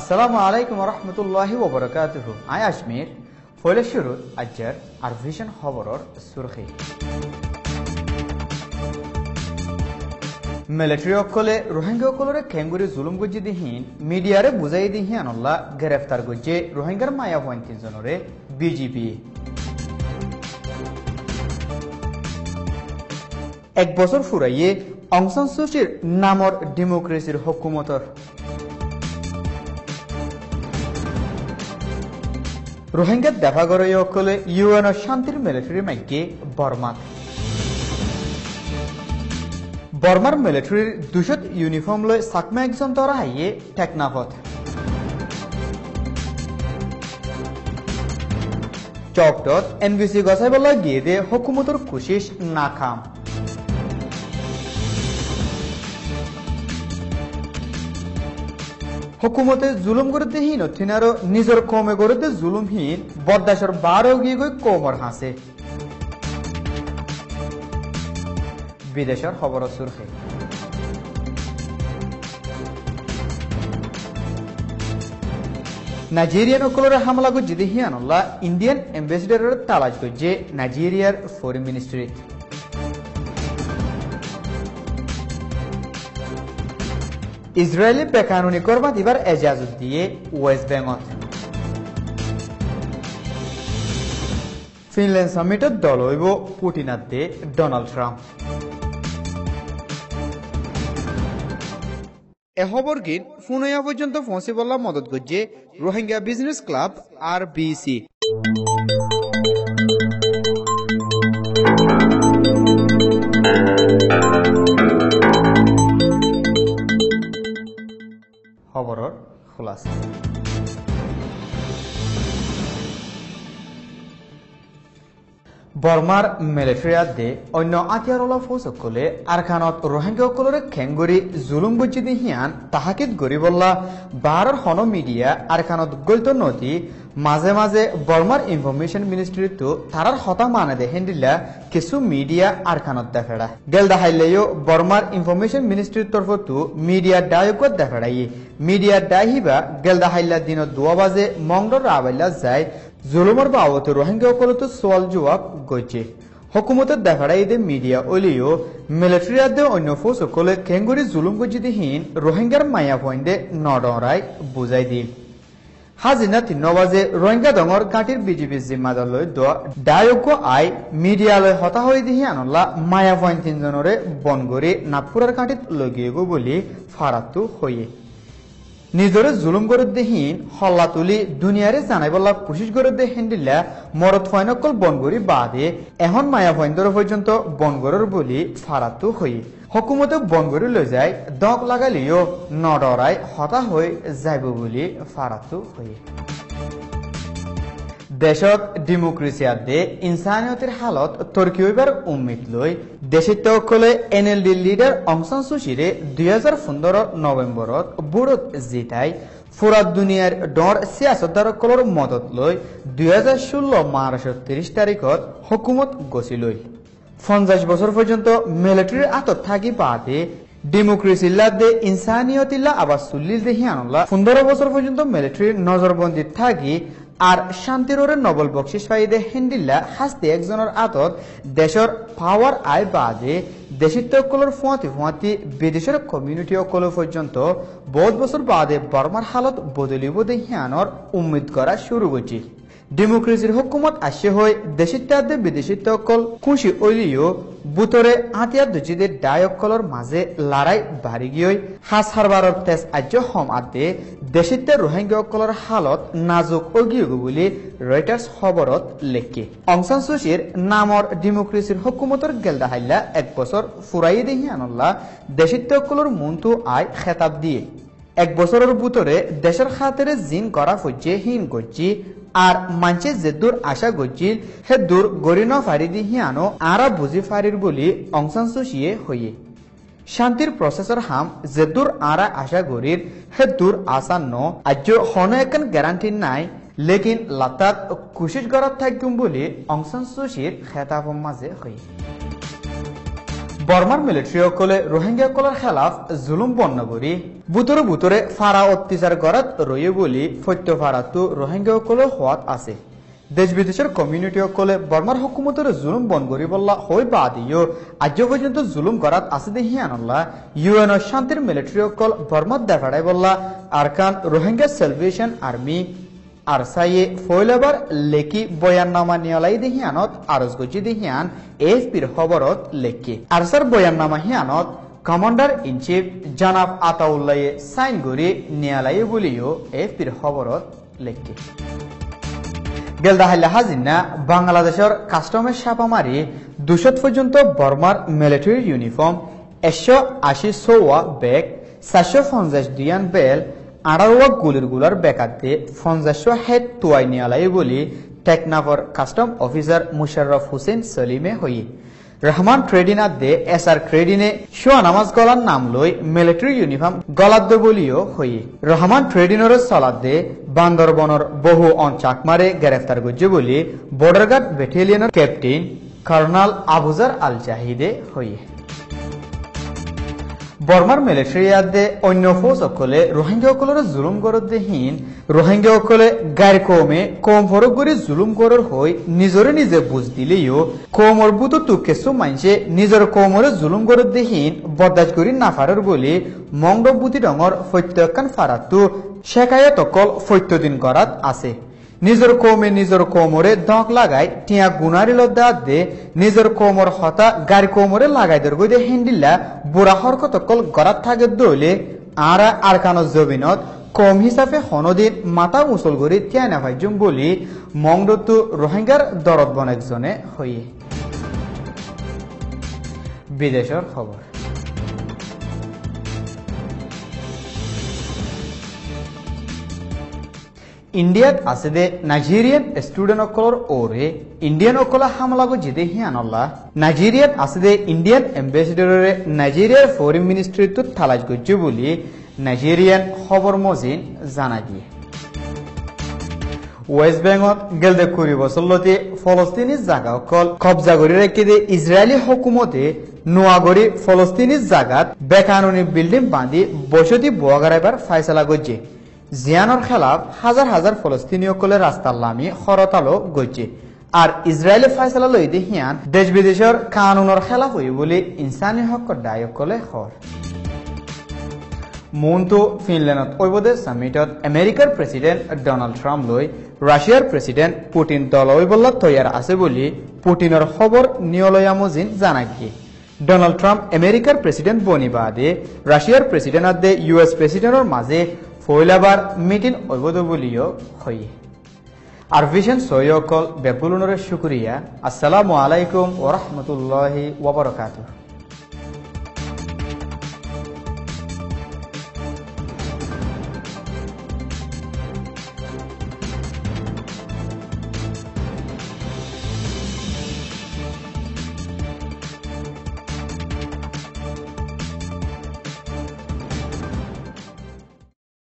আসসালামু আলাইকুম রহমতুল্লাহি ওবরাকাতুহু। আই আজমির ফলে শুরুত আজ্জার আর ভিশন খবরর সুরখি মিলিটারি অকলে রোহিঙ্গা অকলরে খেঙ্গুরি জুলুম গজ্জি দিহীন মিডিয়ারে বুঝাই দিহিয়ান আল্লাহ গ্রেফতার গজ্জে রোহিঙ্গার মায়া হন 3 জনরে বিজিপি। 1 বছর ফুরাইয়ে অং সান সু চির নামর ডেমোক্রেসির হুকুমতর রোহিঙ্গা দেখা গড়ই অকলে ইউএন শান্তির মিলিটারি মাইকে বর্মার মিলিটারির 200 ইউনিফর্ম লয় সাকমা একজন তরা হাইয়ে টেকনাফত চকটত এনবিসি গসাই বলা গিয়ে দে হুকুমতর কোশিশ নাকাম। হুকুমতে জুলুম করতে হীন থিনারো নিজের কমে করতে জুলুমহীন বদাসর 12 গিয়ে গই কোমর হাসে বিদেশের খবর সুরখে নাইজেরিয়ান অকলরে হামলা গজ্জি দেহিয়ানুল্লাহ ইন্ডিয়ান এম্বাসিডারের তালাশ গজ্জে নাইজেরিয়ার ফরেন মিনিস্ট্রি। ইসরায়েলি বেকানুনি করবা দিবার এজাজত দিয়ে ওয়েস্ট বেঙ্গল। ফিনল্যান্ড সামিটত দল হইব পুটিনার দে ডোনাল্ড ট্রাম্প। এ খবর গিন ফুনয়া পর্যন্ত পৌঁছে বললা মদত গজ্জে রোহিঙ্গা বিজনেস ক্লাব RBC। খবরর খুলাসা বর্মার মিলিটারিয়াত দে অন্য আতিয়ারলা ফৌজসকলে আরখানত রোহিঙ্গা অকলরে খেঙ্গুরি জুলুম গজ্জি দিহিয়ান তাহাকিদ গরিবল্লা বাহারর হন মিডিয়া আরখানত গলত নদী মাঝে মাঝে বর্মার ইনফরমেশন মিনিস্ট্রি তো তারার হতা মানে দেখেন দিলা কিছু মিডিয়া আরখানত দেখাড়া গেল দেখাইলেও বর্মার ইনফরমেশন মিনিস্ট্রির তরফ তো মিডিয়া ডায়কত দেখাড়াই মিডিয়া ডাইহিবা গেল দেখাইলা দিন 2 বাজে মংডর রাবাইলা যায় জুলুমর বাবত রোহিঙ্গা অকলত সোয়াল জবাব গজ্জে হুকুমতের দেখাড়াই দে মিডিয়া ওলিও মিলিটারিয়াত দে অন্য ফৌজ সকলে খেঙ্গুরি জুলুম গজ্জি দিহীন রোহিঙ্গার মায়া পয়েন্টে নডরাই বুঝাই দিল হাজিনা 3 বাজে রোহিঙ্গা দঙর কাটির বিজেপি জিম্মাদার লই ডায়ক আই মিডিয়ালয় হতা হয়ে দিহি আনলা মায়া পয়েন্ট 3 জনরে বনগরি নাগপুরের কাটিত লগিয়ে গো বলি ফারাতু হয়ে নিজরে জুলুম করে দেহীন হল্লা তুলি দুনিয়ারে জানাই বলা কোশিশ করে দে হেন্ডিল্লা মরদ ফয়নকল বনগরি বাদে এখন মায়া পয়েন্টর পর্যন্ত বনগরের বলি ফারাতু হয়ে হুকুমতে বনগরি লৈ যায় দক লাগালিও নডরাই হতা হয়ে যাইব বলি ফারাতু হয়ে দেশত ডেমোক্রেসিয়াত দে ইনসানিয়তের হালত তর্কি হইবার উম্মিদ লই দেশের তকলে NLD লিডার অং সান সু চিরে 2015 নভেম্বরত বুড়ত জিতাই ফুরাত দুনিয়ার ডর সিয়াসতদারকলর মদত লই 2016 মার্চ 30 তারিখত হুকুমত গছি লই 50 বছর পর্যন্ত মিলিটারির আতত থাকি পাতে ডেমোক্রেসিল্লা দে ইনসানিয়তিল্লা আবার সুল্লিল দেহিয়ানুল্লাহ 15 বছর পর্যন্ত মিলিটারির নজরবন্দি থাকি আর শান্তির নবল বকশিস পাইদে হেন্ডিল্লা হাসতে একজনের আতত দেশের পাওয়ার আয় বাদে দেশের তকলর ফুয়াতি বিদেশের কমিউনিটি অকল পর্যন্ত বহুত বছর বাদে বর্মার হালত বদলিব দেহিয়ানোর উম্মিদ করা শুরু করছি ডেমোক্রেসির হুকুমত আসে হয় দেশের তাদে বিদেশির তকল খুশি ওইলিও বুতরে আতিয়ার দুজিদের ডায়কলর মাঝে লড়াই বাড়ি গিয়ে হাস হারবারর তেজ আজ্য হম আদে দেশের রোহিঙ্গা অকলর হালত নাজুক অগিয়ে বলে রয়টার্স খবরত লেখে অং সান সু চির নামর ডেমোক্রেসির হুকুমতর গেল দেখাইলা 1 বছর ফুরাই দেহি আনল্লা দেশের তকলর মন্তু আয় খেতাব দিয়ে 1 বছরের বুতরে দেশের খাতেরে জিন করা হচ্ছে হীন করছি আর মানছে যে দূর আশা গজ্জিল হে দূর গরিন ফারি দিহিয়ানো আরা বুঝি ফারির বলি অং সান সু চিয়ে হইয়ে শান্তির প্রসেসর হাম যে দূর আরা আশা গরির হে দূর আসান ন আজ হন একন গ্যারান্টি নাই লেকিন লাতাক কোশিশ করার থাকুম বলি অং সান সু চির খেতাব মাঝে হই বর্মার মিলিটারি সকলে রোহিঙ্গা সকলের খেলাফ জুলুম বন্ধ করি বুতরে বুতরে ফারা অত্যাচার করাত রয়ে বলি সত্য ফারাতো রোহিঙ্গা সকলে হওয়াত আছে দেশ বিদেশের কমিউনিটি সকলে বর্মার হুকুমতের জুলুম বন্ধ করি বললা হই বাদিও আজ পর্যন্ত জুলুম করাত আছে দেখি আনল্লা ইউএন শান্তির মিলিটারি সকল বর্মার দেখাড়াই বললা আরকান রোহিঙ্গা সেলভেশন আর্মি আর সাইয়ে ফয়লাবার লেকি বয়াননামা নিয়ালাই দেহিয়ানত আরজ গজি দেহিয়ান এএফপির খবরত লেখি আরসার বয়াননামা হিয়ানত কমান্ডার ইন চিফ জানাব আতাউল্লাহে সাইন গরি নিয়ালাই বলিও এএফপির খবরত লেখি গেলদাহাইলা হাজিনা বাংলাদেশের কাস্টমের ছাপামারি 200 পর্যন্ত বর্মার মিলিটারি ইউনিফর্ম 180 সোয়া ব্যাগ 450 ডিয়ান বেল 18 গুলির গুলার বেকাতে 50 হেড তুয়াই নিয়ালাই বলি টেকনাফর কাস্টম অফিসার মুশাররফ হোসেন সলিমে হই রহমান ট্রেডিন আদে এসআর ট্রেডিনে শোয়া নামাজ গলার নাম লই মিলিটারি ইউনিফর্ম গলাদ্দ বলিও হই রহমান ট্রেডিনের চলাদ্দে বান্দরবনের বহু অঞ্চাকমারে গ্রেফতার গজ্জে বলি বর্ডার গার্ড ব্যাটালিয়নের ক্যাপ্টেন কর্নাল আবুজার আল জাহিদে হই বর্মার মিলিটারি আদে অন্য ফৌজ সকলে রোহিঙ্গা সকলের জুলুম করদেহীন রোহিঙ্গা সকলে গায়ের কমে কম ফরক করে জুলুম করার হই নিজরে নিজে বুঝ দিলেও কমর বুত তুকেসু মানছে নিজের কমরে জুলুম করদেহীন বরদাস্ত করি না ফারার বলে মংডবুতি রঙর ফত্যকান ফারাতু শেখায়ত অকল ফত্যদিন করাত আছে নিজের কমরে দক লাগাই টিয়া গুনারি লদ্দা দে নিজের কোমর হতা গাড়ি কোমরে লাগাই দের গই দে হেন্ডিলা বুড়া হরকত কল গরাত থাকে দইলে আরা আরকানো জবিনত কম হিসাবে হনদিন মাথা মুসল গরি টিয়া না ভাইজুম বলি মংডতু রোহিঙ্গার দরদ বন একজনে হইয়ে বিদেশের খবর ইন্ডিয়াত আছে দে নাইজেরিয়ান স্টুডেন্ট অকলর ওরে ইন্ডিয়ান অকলা হামলা গজিদে হিয়ানল্লা নাইজেরিয়াত আছে দে ইন্ডিয়ান এম্বাসিডরে নাইজেরিয়ার ফরেন মিনিস্ট্রিত থালাজ গজ্জে বলি নাইজেরিয়ান খবর মজিন জানা গিয়ে ওয়েস্ট বেঙ্গল গেলদে 20 বছরলতে ফলস্তিনি জাগা অকল কবজা করে রেখে দে ইসরায়েলি হুকুমতে নোয়াগরি ফলস্তিনি জাগাত বেকানুনি বিল্ডিং বাঁধি বসতি বোয়াগারাইবার ফায়সালা গজ্জে জিয়ানোর খেলাফ হাজার হাজার ফলস্তিনীয় কলে রাস্তার লামি হরতালো গজ্জে আর ইসরায়েলি ফায়সালা লই দেহিয়ান দেশ বিদেশের কানুনের খেলাফ হই বলে ইনসানি হক দায়ক কলে হর মুনতো ফিনল্যান্ডত ওইবদে সামিটত আমেরিকার প্রেসিডেন্ট ডোনাল্ড ট্রাম্প লই রাশিয়ার প্রেসিডেন্ট পুটিন দল ওইবল্লা তৈয়ার আছে বলে পুটিনের খবর নিয়লয়ামজিন জানা গিয়ে ডোনাল্ড ট্রাম্প আমেরিকার প্রেসিডেন্ট বনি বাদে রাশিয়ার প্রেসিডেন্ট আদে ইউএস প্রেসিডেন্টের মাঝে ফয়লাবার মিটিং ওইবদ বলিও হই আর ভিশন সৈয়কল বেবুলনের শুকরিয়া আসসালামু আলাইকুম ওয়া রাহমাতুল্লাহি ওয়া বারাকাতুহু।